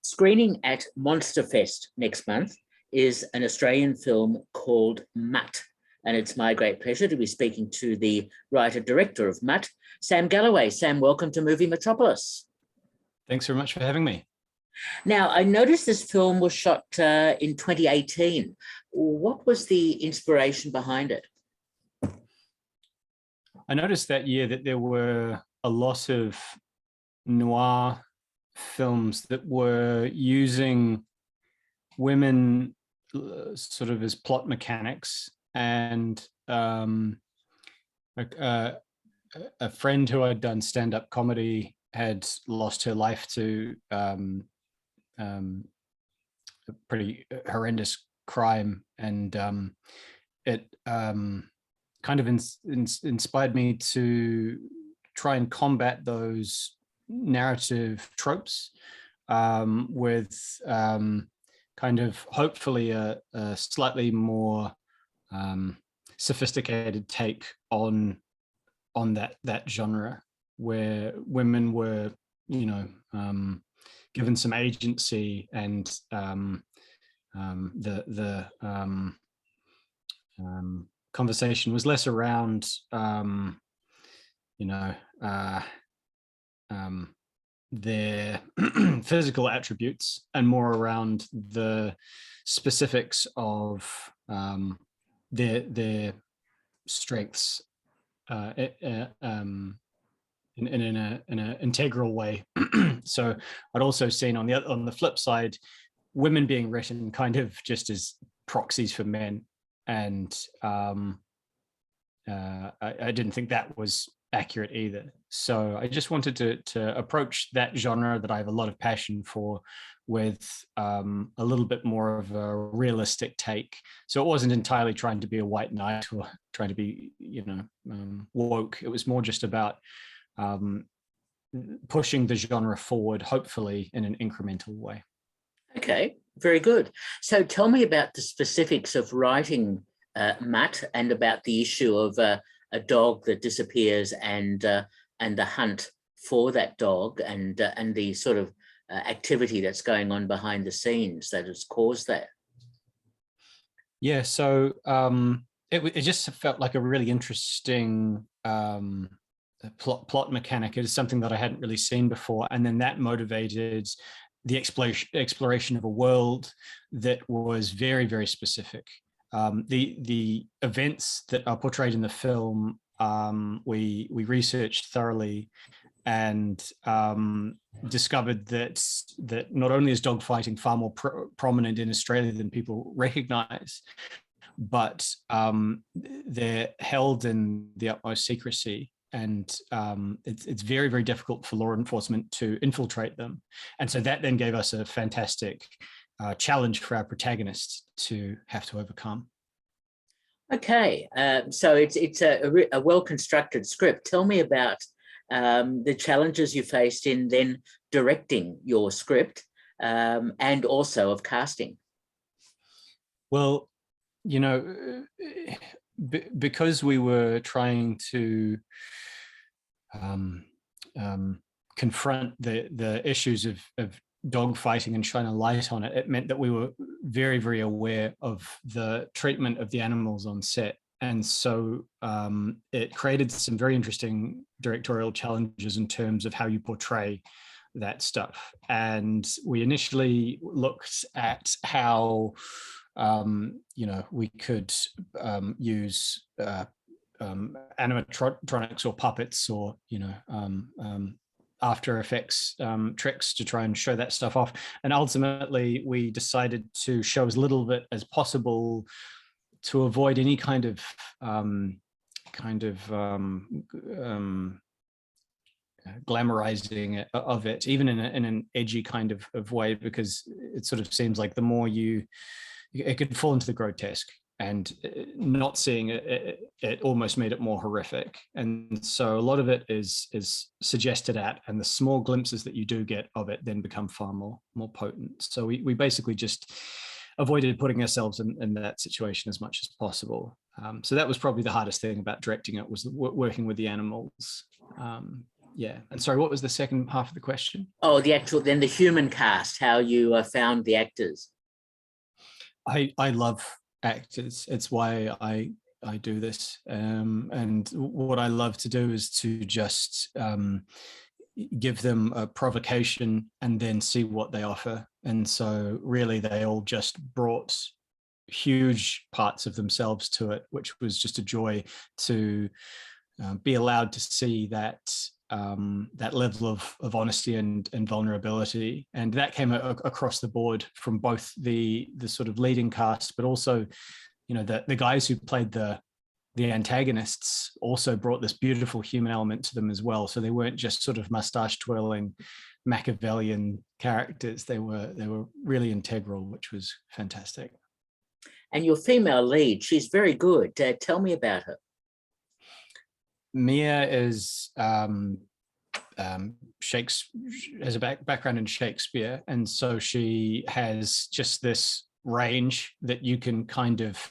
Screening at Monsterfest next month is an Australian film called Mutt, and it's my great pleasure to be speaking to the writer-director of Mutt, Sam Galloway. Sam, welcome to Movie Metropolis. Thanks very much for having me. Now, I noticed this film was shot in 2018. What was the inspiration behind it? I noticed that year that there were a lot of noir films that were using women sort of as plot mechanics, and a friend who I'd done stand-up comedy had lost her life to a pretty horrendous crime, and it kind of inspired me to try and combat those narrative tropes with kind of hopefully a slightly more sophisticated take on that genre, where women were, given some agency, and the conversation was less around their physical attributes and more around the specifics of their strengths in an integral way. So I'd also seen on the flip side, women being written kind of just as proxies for men, and I didn't think that was accurate either. So I just wanted to approach that genre that I have a lot of passion for with a little bit more of a realistic take. So it wasn't entirely trying to be a white knight or trying to be, woke. It was more just about pushing the genre forward, hopefully in an incremental way. Okay, very good. So tell me about the specifics of writing Mutt, and about the issue of a dog that disappears, and the hunt for that dog, and the sort of activity that's going on behind the scenes that has caused that. Yeah, so it just felt like a really interesting plot mechanic. It is something that I hadn't really seen before, and then that motivated the exploration of a world that was very, very specific. The events that are portrayed in the film, we researched thoroughly, and discovered that not only is dogfighting far more prominent in Australia than people recognize, but they're held in the utmost secrecy, and it's very, very difficult for law enforcement to infiltrate them. And so that then gave us a fantastic challenge for our protagonist to have to overcome. Okay, so it's a well-constructed script. Tell me about the challenges you faced in then directing your script, and also of casting. Well, because we were trying to confront the issues of dog fighting and shine a light on it, it meant that we were very, very aware of the treatment of the animals on set. And so it created some very interesting directorial challenges in terms of how you portray that stuff. And we initially looked at how we could use animatronics or puppets, or After Effects tricks to try and show that stuff off. And ultimately, we decided to show as little of it as possible to avoid any kind of glamorizing of it, even in an edgy kind of way, because it sort of seems like the more it could fall into the grotesque, and not seeing it almost made it more horrific. And so a lot of it is suggested at, and the small glimpses that you do get of it then become far more potent. So we basically just avoided putting ourselves in that situation as much as possible. So that was probably the hardest thing about directing it, was working with the animals. Yeah. And sorry, what was the second half of the question? Oh, then the human cast, how you found the actors. I love actors. It's why I do this. And what I love to do is to just give them a provocation and then see what they offer. And so really they all just brought huge parts of themselves to it, which was just a joy to be allowed to see that that level of honesty and vulnerability. And that came across the board from both the sort of leading cast, but also, you know, the guys who played the antagonists also brought this beautiful human element to them as well. So they weren't just sort of mustache twirling Machiavellian characters. They were really integral, which was fantastic. And your female lead, she's very good. Tell me about her. Mia is Shakespeare, has a background in Shakespeare, and so she has just this range that you can kind of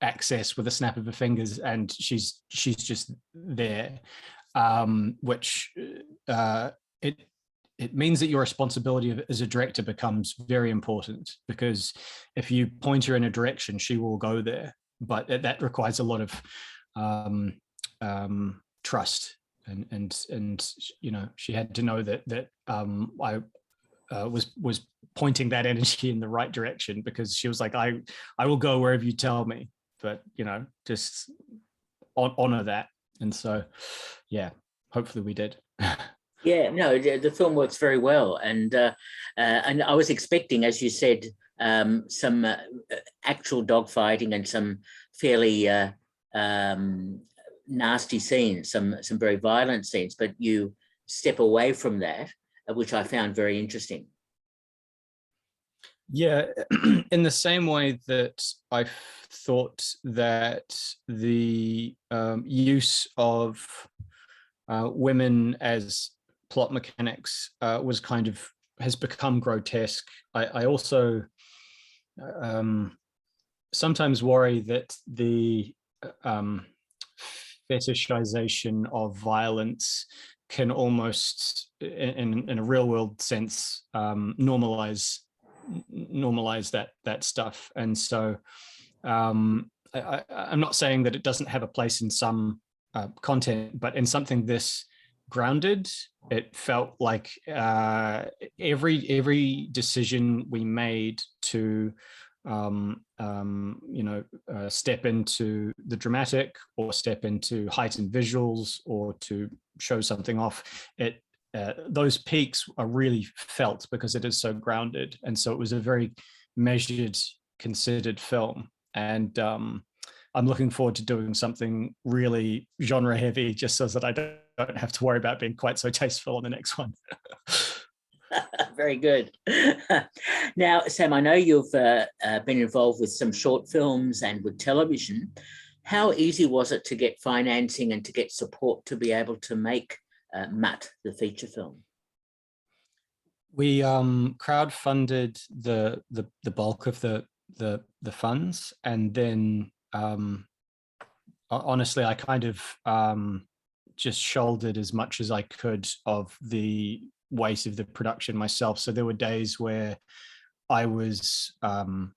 access with a snap of her fingers, and she's just there, which it means that your responsibility as a director becomes very important, because if you point her in a direction, she will go there. But that requires a lot of trust, and you know, she had to know that I was pointing that energy in the right direction, because she was like, I will go wherever you tell me, but you know, just honor that. And so, yeah, hopefully we did. Yeah, no, the film works very well, and I was expecting, as you said, some actual dogfighting and some fairly nasty scenes, some very violent scenes, but you step away from that, which I found very interesting. Yeah, in the same way that I thought that the use of women as plot mechanics was kind of, has become grotesque. I also sometimes worry that the fetishization of violence can almost, in a real world sense, normalize that stuff. And so I'm not saying that it doesn't have a place in some content, but in something this grounded, it felt like every decision we made to step into the dramatic, or step into heightened visuals, or to show something off, those peaks are really felt because it is so grounded. And so it was a very measured, considered film. And I'm looking forward to doing something really genre heavy, just so that I don't have to worry about being quite so tasteful on the next one. Very good. Now, Sam, I know you've been involved with some short films and with television. How easy was it to get financing and to get support to be able to make Mutt, the feature film? We crowdfunded the bulk of the funds, and then honestly, I kind of just shouldered as much as I could of the weight of the production myself. So there were days where I was the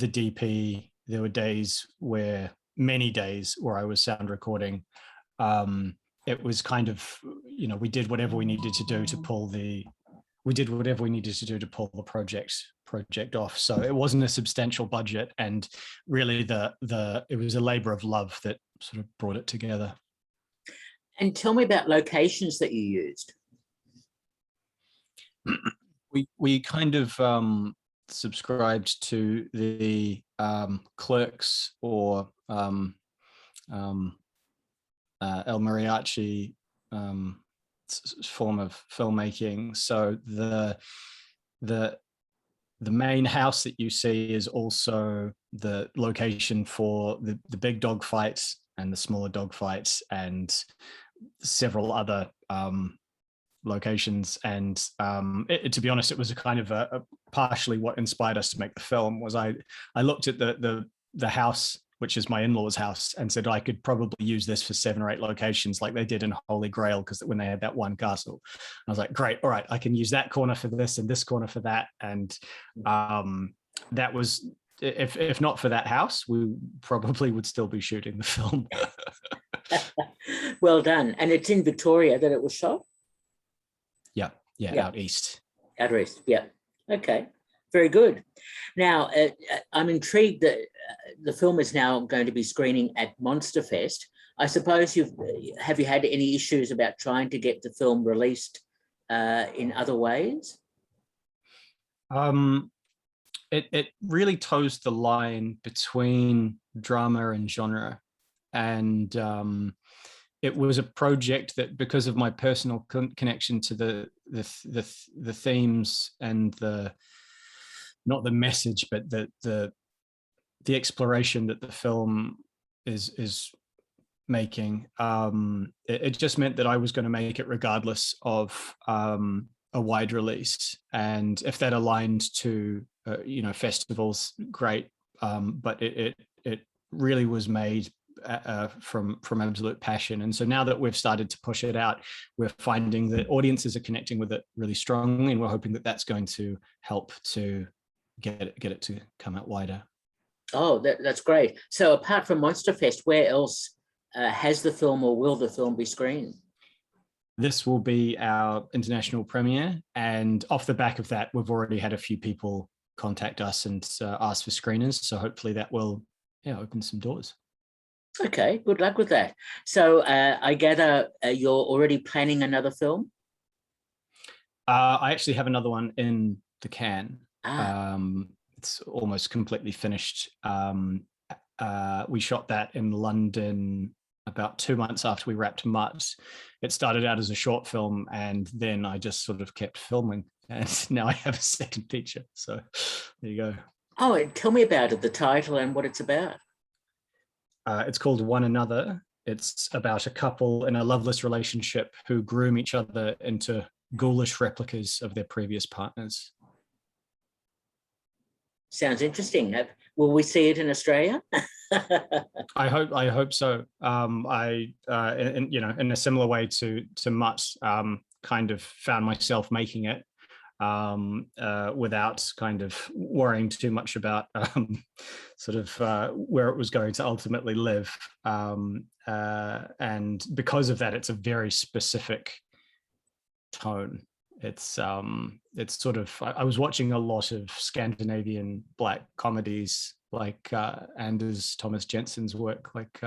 DP. There were many days where I was sound recording. It was kind of, you know, we did whatever we needed to do to pull the project off. So it wasn't a substantial budget, and really it was a labor of love that sort of brought it together. And tell me about locations that you used. We kind of subscribed to the Clerks or El Mariachi form of filmmaking. So the main house that you see is also the location for the big dog fights and the smaller dog fights and several other locations. And to be honest, it was a kind of a partially what inspired us to make the film. Was I looked at the house which is my in-laws' house, and said I could probably use this for 7 or 8 locations like they did in Holy Grail, because when they had that one castle. I was like, great, all right, I can use that corner for this and this corner for that. And that was, if not for that house, we probably would still be shooting the film. Well done. And it's in Victoria that it was shot? Yeah, out east. Out east, yeah. Okay, very good. Now, I'm intrigued that the film is now going to be screening at Monsterfest. I suppose have you had any issues about trying to get the film released in other ways? It really toes the line between drama and genre. And it was a project that, because of my personal connection to the themes and not the message, but the exploration that the film is making, it just meant that I was going to make it regardless of a wide release. And if that aligned to festivals, great. But it really was made from absolute passion. And so now that we've started to push it out, we're finding that audiences are connecting with it really strongly, and we're hoping that that's going to help to get it to come out wider. Oh, that's great. So apart from Monsterfest, where else has the film, or will the film be screened? This will be our international premiere, and off the back of that, we've already had a few people contact us and ask for screeners. So hopefully that will open some doors. Okay, good luck with that. So I gather you're already planning another film? I actually have another one in the can. Ah. It's almost completely finished. We shot that in London about 2 months after we wrapped Mutt. It started out as a short film, and then I just sort of kept filming, and now I have a second feature. So there you go. Oh, and tell me about it, the title and what it's about. It's called One Another. It's about a couple in a loveless relationship who groom each other into ghoulish replicas of their previous partners. Sounds interesting. Will we see it in Australia? I hope so. In a similar way to Mutt, kind of found myself making it without kind of worrying too much about where it was going to ultimately live. And because of that, it's a very specific tone. It's sort of, I was watching a lot of Scandinavian black comedies, like Anders Thomas Jensen's work. Like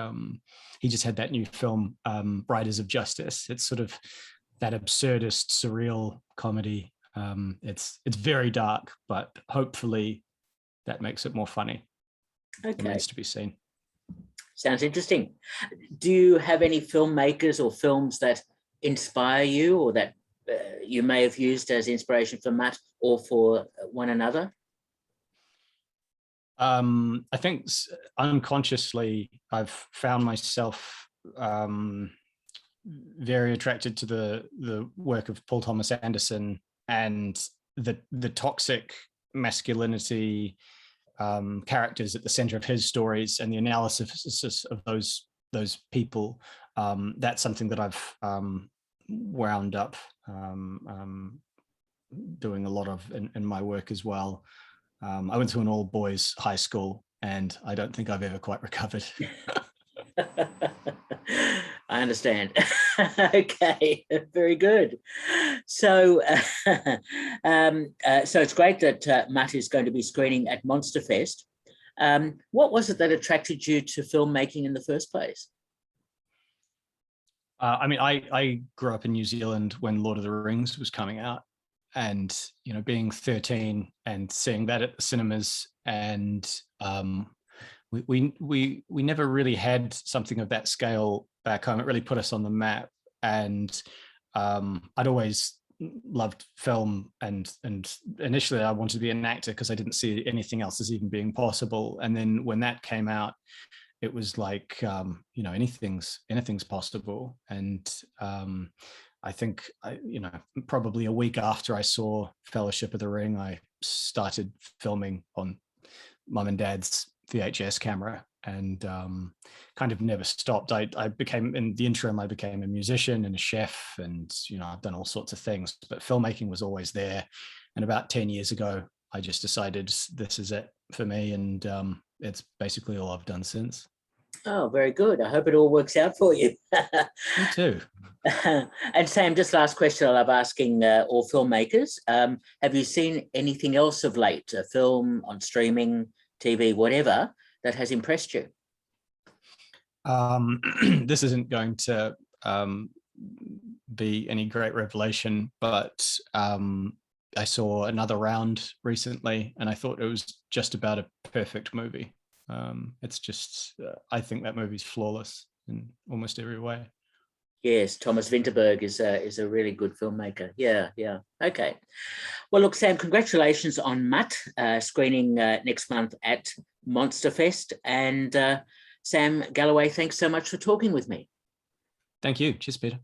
he just had that new film, Riders of Justice. It's sort of that absurdist, surreal comedy. It's very dark, but hopefully that makes it more funny. Okay. It remains to be seen. Sounds interesting. Do you have any filmmakers or films that inspire you, or that you may have used as inspiration for Mutt or for One Another? I think unconsciously I've found myself very attracted to the work of Paul Thomas Anderson, and the toxic masculinity characters at the center of his stories, and the analysis of those people. That's something that I've wound up doing a lot of in my work as well. I went to an all boys high school, and I don't think I've ever quite recovered. I understand. Okay, very good. So, so it's great that Mutt is going to be screening at Monsterfest. What was it that attracted you to filmmaking in the first place? I grew up in New Zealand when Lord of the Rings was coming out, and being 13 and seeing that at the cinemas, and we never really had something of that scale back home. It really put us on the map, and I'd always loved film, and initially I wanted to be an actor because I didn't see anything else as even being possible. And then when that came out, it was like anything's possible. And I think probably a week after I saw Fellowship of the Ring, I started filming on Mum and Dad's VHS camera, and kind of never stopped. I became, in the interim, I became a musician and a chef, and I've done all sorts of things, but filmmaking was always there. And about 10 years ago, I just decided this is it for me, and it's basically all I've done since. Oh, very good. I hope it all works out for you. Me too. And Sam, just last question I love asking all filmmakers. Have you seen anything else of late, a film on streaming, TV, whatever, that has impressed you? This isn't going to be any great revelation, but I saw Another Round recently, and I thought it was just about a perfect movie. It's just, I think that movie's flawless in almost every way. Yes, Thomas Vinterberg is a really good filmmaker. Yeah. Okay. Well, look, Sam, congratulations on Mutt, screening next month at Monsterfest. And Sam Galloway, thanks so much for talking with me. Thank you. Cheers, Peter.